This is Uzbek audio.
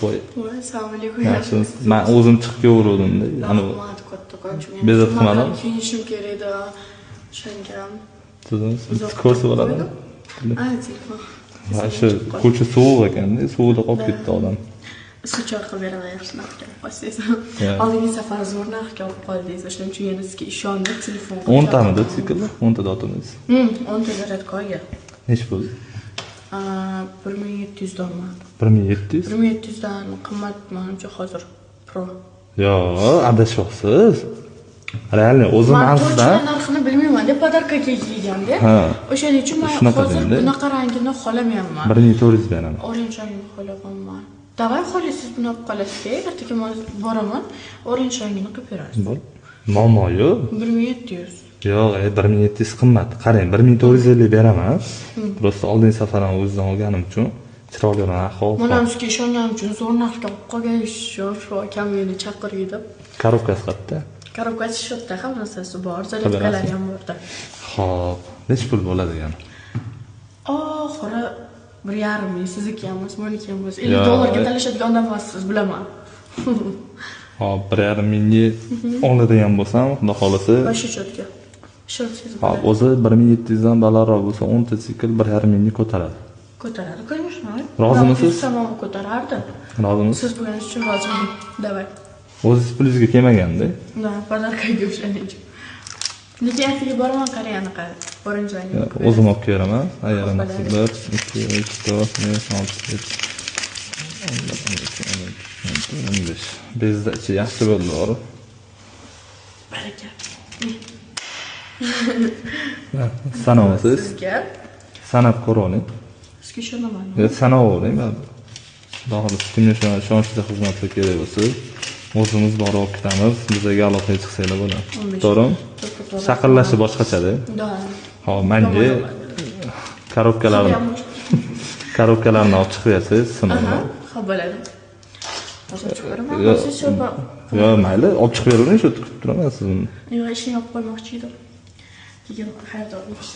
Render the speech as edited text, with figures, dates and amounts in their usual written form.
Voy. Assalomu alaykum. Yaxshimisiz? Men o'zim chiqib kelaverdim-da. Ana bezat qilmadim. Kiyinishim kerak edi. O'shanga. Siz ko'rsa bo'ladimi? Telefon. Ha, shu ko'cha sovuq ekan-da, sovuqda qolib ketdi odam. Suv choy qilib beraman, yaxshi narxga olsangiz. Oldingi safar zo'r narxga olib qoldingiz. O'shaning uchun yana sizga ishondim, telefon qilib. 10 tamida siklda, 10 ta dotingiz. 10 ta zaryadkoga. Nech bo'ldi? 1700 dollar. 1700? 1700 dan qimmat menimcha hozir Pro. Yo'q, adashyapsiz. Realni o'zim sizdan narxini bilmayman-da, podarkaga kelganda. O'shaning uchun men hozir bunaqa rangini xohlamayapman. 1400 beraman. Orange rangini xohlamayapman. Davay xolis siz buni olib qolasiz-da, ertaga men boraman, orange rangini qilib berasiz. Bo'l. Muammo yo'q. 1700. Yo'q, 1700 qimmat. Qarang, 1450 beraman. Prosta oldingi safardan o'zimdan olganim uchun chiroyli narx olib. Men ham sizga ishonganim uchun zo'r narxga olib qolgan shu akam meni chaqirgan deb. Korobkasi qayerda? Korobkasi shu yerda, hammasi bor, zaryadkalari ham borda. Xo'p, nech pul bo'ladi ekan? Oxiri 1,5 ming sizniki ham emas, meniki ham emas. 50 dollarga talashadigan odam emassiz, bilaman. Hop, 1,5 mingga oladigan bo'lsam, xudo xolasa. O'sha chetga. Ishonsangiz. Hop, o'zi 1700 dan balandroq bo'lsa, 10 ta sikl 1,5 mingga ko'taradi. Ko'taradi, конечно. Rozimisiz? Tamom ko'tarardi. Rozimisiz? Siz bo'lganingiz uchun roziman. Davay. O'zingiz pulingizga kelmaganda? Da, podarkaga o'shaning uchun. Lekin ertaga boraman, qarang anaqa. Orange rangni. O'zim olib kelaman. Agar 1, 2, 3, 4, 5, 6, 7, 15. Bezda ichi yaxshi bo'ldi, to'g'ri? Baraka. Sanamasiz? Sizga Sanab ko'ring. sizga ishonaman. Sanavering, baribir. Xudo xolasa kimga ishonchli xizmatlar kerak bo'lsa, o'zimiz borib olib ketamiz. Bizga aloqaga chiqsanglar bo'ladi. To'g'rimi? Shaqirlashi boshqacha-da. Hop, menga korobkalarni olib chiqib bersangiz, sinadi. Xo'p, bo'ladi. Hozir chiqib beraman. Yo'q, mayli, olib chiqib beravering, shu kutib turaman sizni. Yo'q, ishni olib qo'ymoqchi edim. Keyin qayerda olamiz?